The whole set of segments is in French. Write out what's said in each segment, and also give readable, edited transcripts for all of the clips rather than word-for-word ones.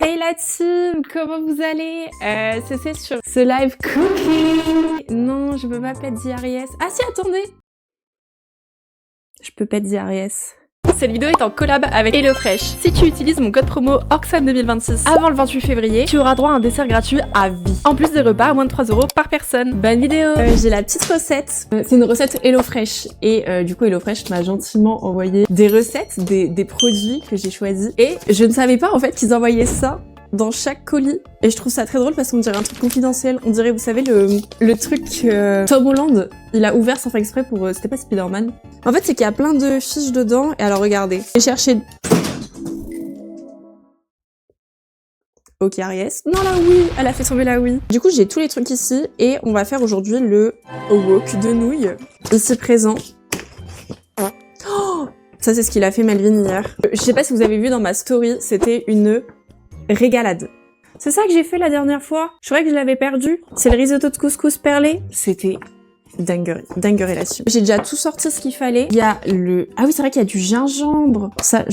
Hey la team, comment vous allez? C'est sur ce live cooking. Non, je peux pas pet IRS. Ah si, attendez. Je peux pet IRS. Cette vidéo est en collab avec HelloFresh. Si tu utilises mon code promo ORXAN2026 avant le 28 février, tu auras droit à un dessert gratuit à vie. En plus des repas à moins de 3 € par personne. Bonne vidéo. J'ai la petite recette. C'est une recette HelloFresh. Et du coup, HelloFresh m'a gentiment envoyé des recettes, des produits que j'ai choisis. Et je ne savais pas en fait qu'ils envoyaient ça dans chaque colis. Et je trouve ça très drôle parce qu'on dirait un truc confidentiel. On dirait, vous savez, le truc Tom Holland, il a ouvert sans faire exprès pour... c'était pas Spider-Man. En fait, c'est qu'il y a plein de fiches dedans. Et alors, regardez. J'ai cherché... Ok, Aries. Non, la oui. Elle a fait tomber la oui. Du coup, j'ai tous les trucs ici. Et on va faire aujourd'hui le wok de nouilles. Ici présent. Oh, ça, c'est ce qu'il a fait Melvin hier. Je sais pas si vous avez vu dans ma story, c'était une... régalade. C'est ça que j'ai fait la dernière fois. Je croyais que je l'avais perdu. C'est le risotto de couscous perlé. C'était dinguerie là-dessus. J'ai déjà tout sorti ce qu'il fallait. Il y a le... Ah oui, c'est vrai qu'il y a du gingembre. Ça,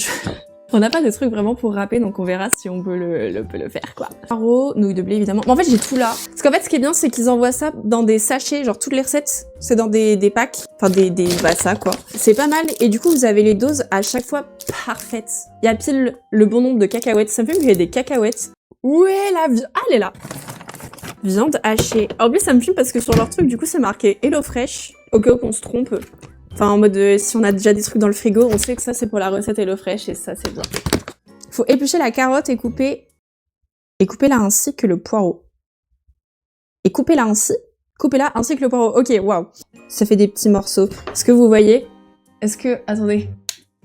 on n'a pas de truc vraiment pour râper, donc on verra si on peut le faire, quoi. Poireaux, nouilles de blé, évidemment. Mais en fait, j'ai tout là. Parce qu'en fait, ce qui est bien, c'est qu'ils envoient ça dans des sachets. Genre, toutes les recettes, c'est dans des packs. Enfin, bah, ça, quoi. C'est pas mal. Et du coup, vous avez les doses à chaque fois parfaites. Il y a pile le bon nombre de cacahuètes. Ça me fait qu'il y a des cacahuètes. Où est la viande? Ah, elle est là. Viande hachée. En plus, ça me fume parce que sur leur truc, du coup, c'est marqué HelloFresh. Au cas où qu'on se trompe. Enfin, en mode, si on a déjà des trucs dans le frigo, on sait que ça, c'est pour la recette HelloFresh et ça, c'est bien. Faut éplucher la carotte et couper là ainsi que le poireau. Et couper là ainsi? Couper là ainsi que le poireau. Ok, waouh. Ça fait des petits morceaux. Est-ce que vous voyez? Est-ce que... Attendez.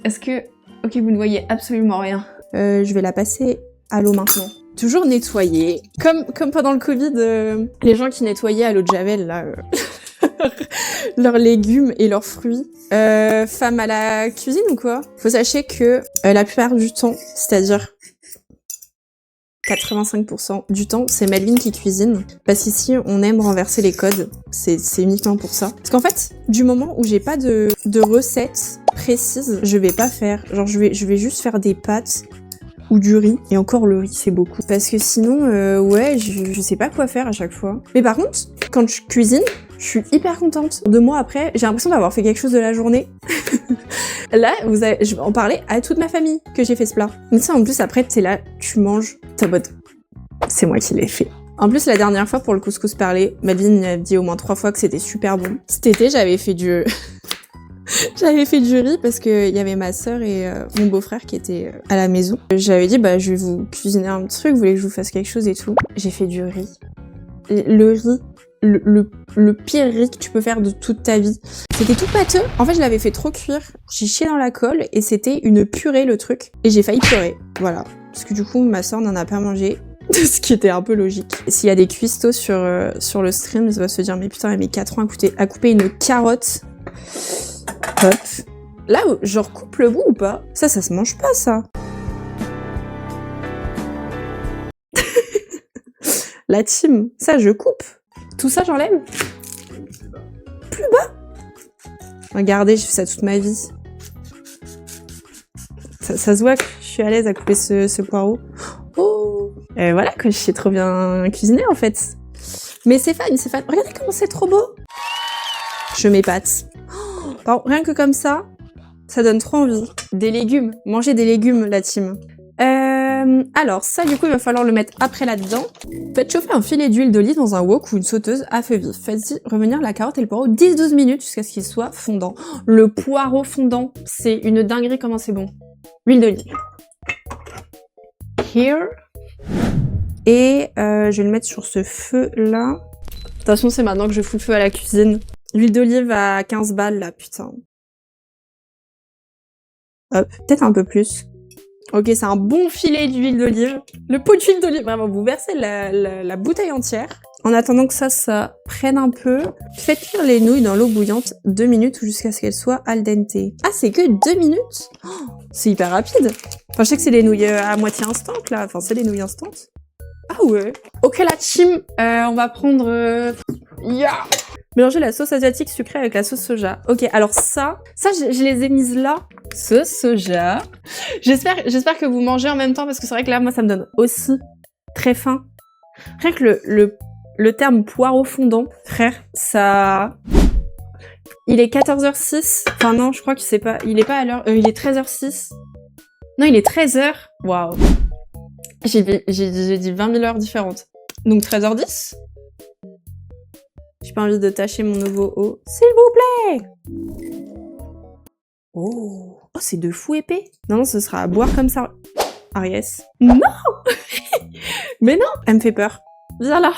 Est-ce que... Ok, vous ne voyez absolument rien. Je vais la passer à l'eau maintenant. Toujours nettoyer. Comme pendant le Covid, les gens qui nettoyaient à l'eau de Javel, là... leurs légumes et leurs fruits. Femme à la cuisine ou quoi? Faut sachez que la plupart du temps, c'est-à-dire 85% du temps, c'est Melvin qui cuisine. Parce qu'ici, on aime renverser les codes. C'est uniquement pour ça. Parce qu'en fait, du moment où j'ai pas de recette précise, je vais pas faire. Genre, je vais juste faire des pâtes ou du riz. Et encore, le riz, c'est beaucoup. Parce que sinon, ouais, je sais pas quoi faire à chaque fois. Mais par contre, quand je cuisine, je suis hyper contente. 2 mois après, j'ai l'impression d'avoir fait quelque chose de la journée. Là, je vais en parler à toute ma famille que j'ai fait ce plat. Mais ça, en plus, après, t'es là, tu manges, t'es en mode, c'est moi qui l'ai fait. En plus, la dernière fois, pour le couscous perlé, Melvin a dit au moins 3 fois que c'était super bon. Cet été, j'avais fait du... J'avais fait du riz parce qu'il y avait ma sœur et mon beau-frère qui étaient à la maison. J'avais dit, bah, je vais vous cuisiner un petit truc, vous voulez que je vous fasse quelque chose et tout. J'ai fait du riz. Le riz, le pire riz que tu peux faire de toute ta vie. C'était tout pâteux. En fait, je l'avais fait trop cuire. J'ai chié dans la colle et c'était une purée, le truc. Et j'ai failli pleurer. Voilà. Parce que du coup, ma sœur n'en a pas mangé. Ce qui était un peu logique. S'il y a des cuistots sur le stream, ils vont se dire, mais putain, elle met 4 ans à couper une carotte. Hop. Là, je recoupe le bout ou pas? Ça se mange pas, ça. La team, ça, je coupe. Tout ça, j'enlève? Plus bas? Regardez, j'ai fait ça toute ma vie. Ça se voit que je suis à l'aise à couper ce poireau. Oh! Et voilà, que je sais trop bien cuisiner, en fait. Mais c'est fun. Regardez comment c'est trop beau. Je m'épate. Bon, rien que comme ça, ça donne trop envie. Des légumes. Manger des légumes, la team. Alors, ça, du coup, il va falloir le mettre après là-dedans. Faites chauffer un filet d'huile d'olive dans un wok ou une sauteuse à feu vif. Faites-y revenir la carotte et le poireau 10-12 minutes jusqu'à ce qu'il soit fondant. Le poireau fondant, c'est une dinguerie comment c'est bon. Huile d'olive. Here. Et je vais le mettre sur ce feu-là. De toute façon, c'est maintenant que je fous le feu à la cuisine. L'huile d'olive à 15 balles, là, putain. Hop, peut-être un peu plus. Ok, c'est un bon filet d'huile d'olive. Le pot d'huile d'olive, vraiment, vous versez la bouteille entière. En attendant que ça prenne un peu, faites cuire les nouilles dans l'eau bouillante 2 minutes jusqu'à ce qu'elles soient al dente. Ah, c'est que 2 minutes? Oh, c'est hyper rapide. Enfin, je sais que c'est des nouilles à moitié instant, là. Enfin, c'est des nouilles instantes. Ah ouais. Ok, la team, on va prendre... Mélanger la sauce asiatique sucrée avec la sauce soja. Ok, alors ça je les ai mises là sauce soja. J'espère que vous mangez en même temps parce que c'est vrai que là, moi, ça me donne aussi très faim. Rien que le terme poireau fondant, frère, ça... Il est 14h06. Enfin non, je crois que c'est pas... Il est pas à l'heure... il est 13h06. Non, il est 13h. Waouh. J'ai dit 20 000 heures différentes. Donc 13h10. J'ai pas envie de tâcher mon nouveau haut. S'il vous plaît. Oh, c'est de fou épais. Non, ce sera à boire comme ça. Ariès. Non. Mais non, elle me fait peur. Viens là.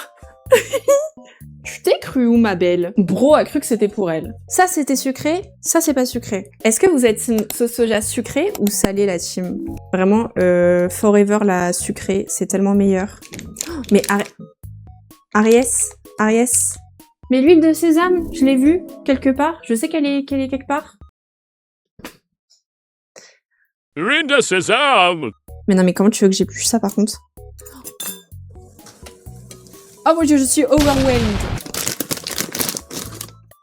Tu t'es cru où, ma belle? Bro a cru que c'était pour elle. Ça, c'était sucré, ça, c'est pas sucré. Est-ce que vous êtes une sauce soja sucrée ou salée, la team? Vraiment, forever la sucrée, c'est tellement meilleur. Mais Ariès. Mais l'huile de sésame, je l'ai vue quelque part. Je sais qu'elle est quelque part. L'huile de sésame! Mais non, mais comment tu veux que j'ai plus ça, par contre? Oh mon dieu, je suis overwhelmed.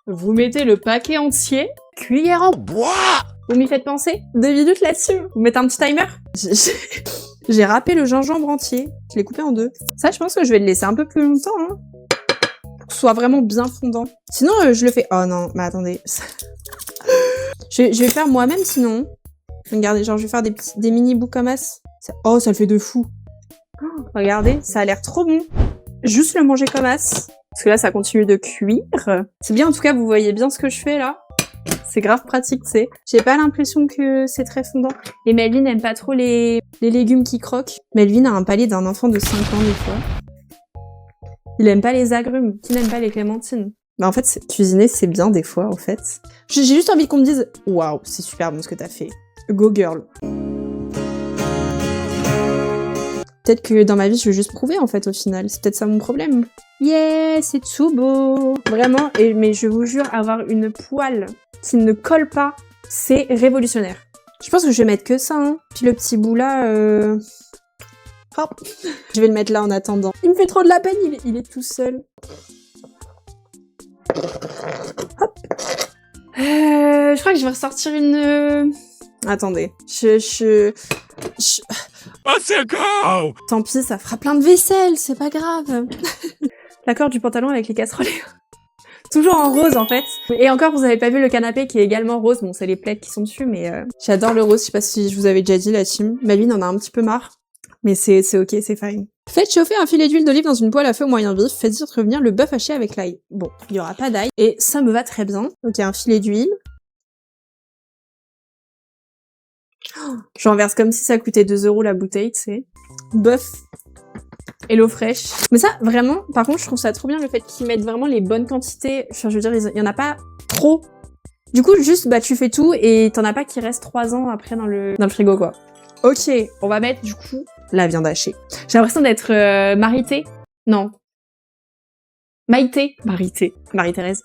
Vous mettez le paquet entier, cuillère en bois. Vous m'y faites penser? 2 minutes là-dessus. Vous mettez un petit timer? J'ai râpé le gingembre entier. Je l'ai coupé en 2. Ça, je pense que je vais le laisser un peu plus longtemps, hein, pour que ce soit vraiment bien fondant. Sinon, je le fais... Oh non, mais attendez. je vais faire moi-même, sinon. Regardez, genre, je vais faire des mini bouts comme ça. Oh, ça le fait de fou. Oh, regardez, ça a l'air trop bon. Juste le manger comme as. Parce que là, ça continue de cuire. C'est bien, en tout cas, vous voyez bien ce que je fais, là. C'est grave pratique, tu sais. J'ai pas l'impression que c'est très fondant. Et Melvin n'aime pas trop les légumes qui croquent. Melvin a un palais d'un enfant de 5 ans, des fois. Il aime pas les agrumes. Qui n'aime pas les clémentines? Bah, en fait, cuisiner, c'est bien, des fois, en fait. J'ai juste envie qu'on me dise « Waouh, c'est super bon ce que t'as fait. Go girl ». Peut-être que dans ma vie, je veux juste prouver, en fait, au final. C'est peut-être ça mon problème. Yeah, c'est tout beau. Vraiment, mais je vous jure, avoir une poêle qui ne colle pas, c'est révolutionnaire. Je pense que je vais mettre que ça, hein. Puis le petit bout là, hop. Je vais le mettre là en attendant. Il me fait trop de la peine, il est tout seul. Hop. Je crois que je vais ressortir une... Attendez. Oh, c'est go! Tant pis, ça fera plein de vaisselle, c'est pas grave. L'accord du pantalon avec les casseroles. Toujours en rose, en fait. Et encore, vous avez pas vu le canapé qui est également rose. Bon, c'est les plaids qui sont dessus, mais j'adore le rose. Je sais pas si je vous avais déjà dit, la team. Melvin en a un petit peu marre. Mais c'est ok, c'est fine. Faites chauffer un filet d'huile d'olive dans une poêle à feu moyen vif. Faites-y revenir le bœuf haché avec l'ail. Bon, il y aura pas d'ail. Et ça me va très bien. Donc, il y a un filet d'huile. J'en verse comme si ça coûtait 2 € la bouteille, tu sais. Bœuf et l'eau fraîche. Mais ça, vraiment, par contre, je trouve ça trop bien le fait qu'ils mettent vraiment les bonnes quantités. Enfin, je veux dire, il y en a pas trop. Du coup, juste, bah, tu fais tout et t'en as pas qui reste 3 ans après dans le frigo, quoi. Ok, on va mettre, du coup, la viande hachée. J'ai l'impression d'être Marie-Thé. Non. Maïté. Marie-Thérèse.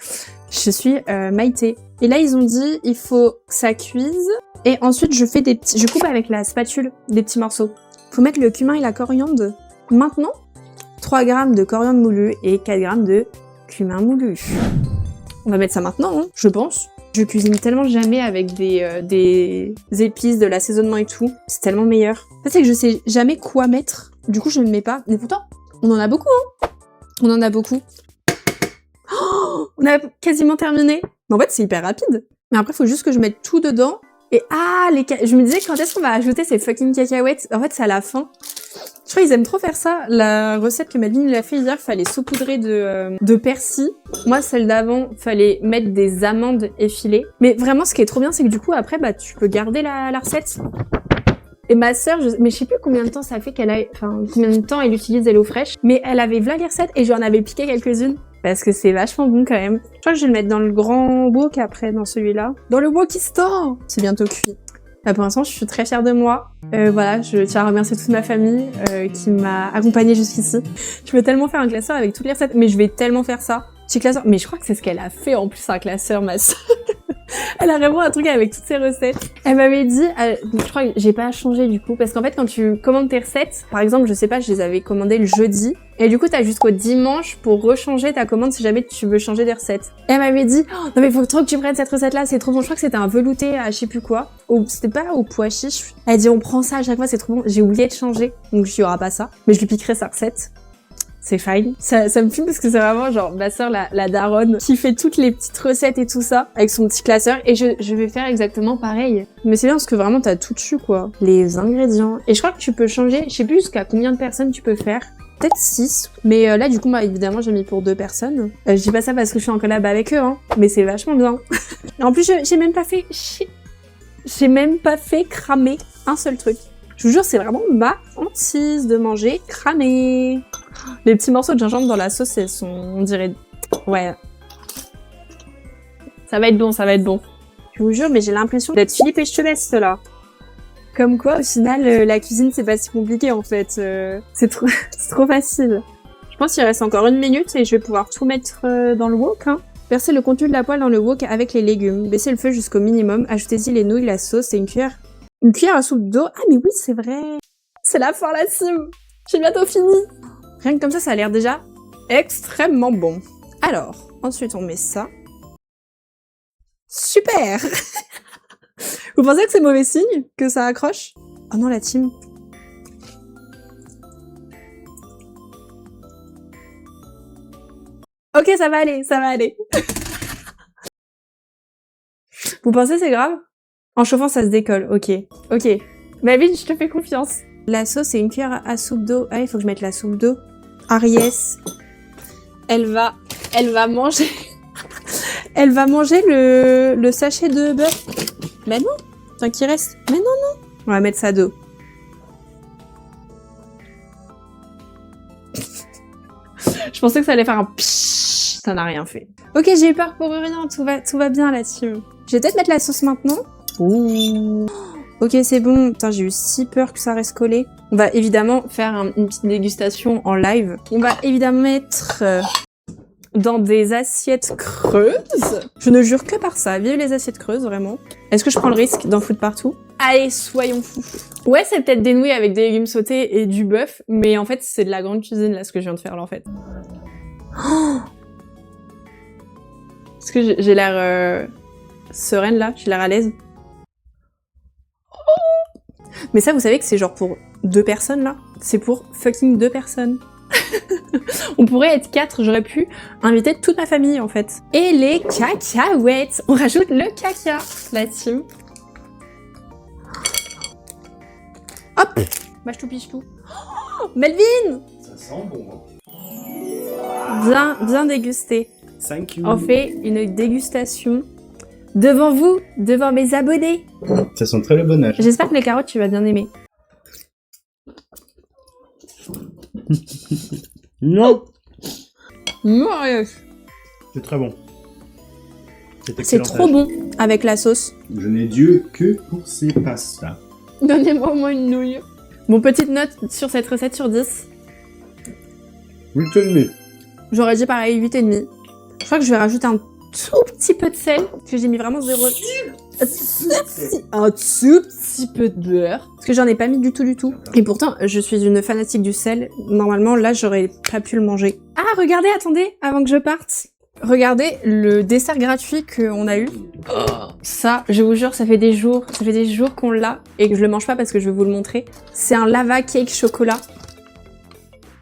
Je suis Maïté. Et là, ils ont dit, il faut que ça cuise. Et ensuite, je coupe avec la spatule des petits morceaux. Faut mettre le cumin et la coriandre. Maintenant, 3 grammes de coriandre moulu et 4 grammes de cumin moulu. On va mettre ça maintenant, hein, je pense. Je cuisine tellement jamais avec des épices, de l'assaisonnement et tout. C'est tellement meilleur. En fait, c'est que je sais jamais quoi mettre. Du coup, je ne mets pas. Mais pourtant, on en a beaucoup, hein. On en a beaucoup. Oh, on a quasiment terminé. Mais en fait, c'est hyper rapide. Mais après, il faut juste que je mette tout dedans. Et je me disais, quand est-ce qu'on va ajouter ces fucking cacahuètes? En fait, c'est à la fin. Je crois qu'ils aiment trop faire ça. La recette que Melvin a fait hier, fallait saupoudrer de persil. Moi, celle d'avant, fallait mettre des amandes effilées. Mais vraiment, ce qui est trop bien, c'est que du coup, après, bah, tu peux garder la recette. Et ma sœur, mais je sais plus combien de temps ça fait combien de temps elle utilise l'eau fraîche. Mais elle avait v'là les recettes et j'en avais piqué quelques-unes. Parce que c'est vachement bon quand même. Je crois que je vais le mettre dans le grand wok après, dans celui-là. Dans le wokistan! C'est bientôt cuit. Bah, pour l'instant, je suis très fière de moi. Voilà, je tiens à remercier toute ma famille qui m'a accompagnée jusqu'ici. Je veux tellement faire un classeur avec toutes les recettes, mais je vais tellement faire ça. Petit classeur, mais je crois que c'est ce qu'elle a fait en plus, un classeur, ma sœur. Elle a vraiment un truc avec toutes ses recettes. Elle m'avait dit, je crois que j'ai pas changé du coup, parce qu'en fait quand tu commandes tes recettes, par exemple, je sais pas, je les avais commandées le jeudi, et du coup t'as jusqu'au dimanche pour rechanger ta commande si jamais tu veux changer des recettes. Et elle m'avait dit, oh, non mais faut trop que tu prennes cette recette là, c'est trop bon. Je crois que c'était un velouté à je sais plus quoi, ou c'était pas au pois chiche. Elle dit on prend ça à chaque fois, c'est trop bon. J'ai oublié de changer, donc il y aura pas ça, mais je lui piquerai sa recette. C'est fine. Ça me fume parce que c'est vraiment genre ma sœur, la daronne, qui fait toutes les petites recettes et tout ça avec son petit classeur. Et je vais faire exactement pareil. Mais c'est bien parce que vraiment t'as tout dessus quoi. Les ingrédients. Et je crois que tu peux changer, je sais plus jusqu'à combien de personnes tu peux faire. Peut-être 6. Mais là du coup, moi évidemment j'ai mis pour 2 personnes. Je dis pas ça parce que je suis en collab avec eux, hein. Mais c'est vachement bien. En plus j'ai même pas fait cramer un seul truc. Je vous jure, c'est vraiment ma hantise de manger cramé. Les petits morceaux de gingembre dans la sauce, elles sont, on dirait... Ouais. Ça va être bon, ça va être bon. Je vous jure, mais j'ai l'impression d'être Philippe Etchebest, là. Comme quoi, au final, la cuisine, c'est pas si compliqué, en fait. C'est trop facile. Je pense qu'il reste encore 1 minute et je vais pouvoir tout mettre dans le wok, hein. Versez le contenu de la poêle dans le wok avec les légumes. Baissez le feu jusqu'au minimum. Ajoutez-y les nouilles, la sauce et une cuillère à soupe d'eau. Ah, mais oui, c'est vrai. C'est la fin, la team. J'ai bientôt fini. Rien que comme ça a l'air déjà extrêmement bon. Alors, ensuite on met ça. Super. Vous pensez que c'est mauvais signe? Que ça accroche? Oh non, la team. Ok, ça va aller, ça va aller. Vous pensez c'est grave? En chauffant, ça se décolle, ok. Ok. Melvin, je te fais confiance. La sauce, c'est une cuillère à soupe d'eau. Ah, il faut que je mette la soupe d'eau. Ariès, elle va manger... Elle va manger le sachet de beurre. Mais non, tant qu'il reste. Mais non. On va mettre ça d'eau. Je pensais que ça allait faire un pshhh. Ça n'a rien fait. Ok, j'ai eu peur pour rien. Tout va bien là-dessus. Je vais peut-être mettre la sauce maintenant. Ouh. Ok, c'est bon. Putain, j'ai eu si peur que ça reste collé. On va évidemment faire une petite dégustation en live. On va évidemment mettre dans des assiettes creuses. Je ne jure que par ça. Vive les assiettes creuses, vraiment. Est-ce que je prends le risque d'en foutre partout? Allez, soyons fous. Ouais, c'est peut-être des nouilles avec des légumes sautés et du bœuf, mais en fait, c'est de la grande cuisine, là, ce que je viens de faire, là, en fait. Oh, est-ce que j'ai l'air sereine, là? J'ai l'air à l'aise? Mais ça, vous savez que c'est genre pour 2 personnes, là? C'est pour fucking 2 personnes. On pourrait être 4, j'aurais pu inviter toute ma famille, en fait. Et les cacahuètes! On rajoute le caca, la team. Hop! Mâche tout piche tout. Oh, Melvin! Ça sent bon, hein. Bien dégusté. Thank you. On fait une dégustation devant vous, devant mes abonnés. Ça sent très le bon âge. J'espère que les carottes, tu vas bien aimer. Non. C'est C'est très bon. trop bon avec la sauce. Je n'ai Dieu que pour ces pastas. Donnez-moi au moins une nouille. Mon petite note sur cette recette sur 10. 8,5. J'aurais dit pareil, 8,5. Je crois que je vais rajouter un tout petit peu de sel, parce que j'ai mis vraiment 0. Un tout petit peu de beurre. Parce que j'en ai pas mis du tout. Et pourtant, je suis une fanatique du sel. Normalement, là, j'aurais pas pu le manger. Ah, regardez, attendez, avant que je parte. Regardez le dessert gratuit qu'on a eu. Oh, ça, je vous jure, ça fait des jours qu'on l'a et que je le mange pas parce que je vais vous le montrer. C'est un lava cake chocolat.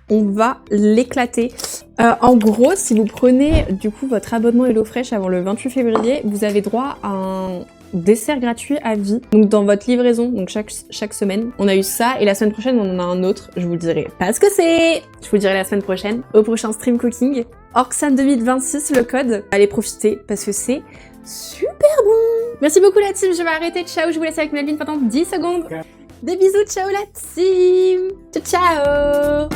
On va l'éclater. En gros, si vous prenez du coup votre abonnement HelloFresh avant le 28 février, vous avez droit à un dessert gratuit à vie. Donc dans votre livraison, donc chaque semaine, on a eu ça et la semaine prochaine on en a un autre. Je vous le dirai pas ce que c'est. Je vous le dirai la semaine prochaine au prochain stream cooking. Orxan 2026 le code. Allez profiter parce que c'est super bon. Merci beaucoup la team. Je vais arrêter. Ciao. Je vous laisse avec Melvin pendant 10 secondes. Des bisous. Ciao la team. Ciao ciao.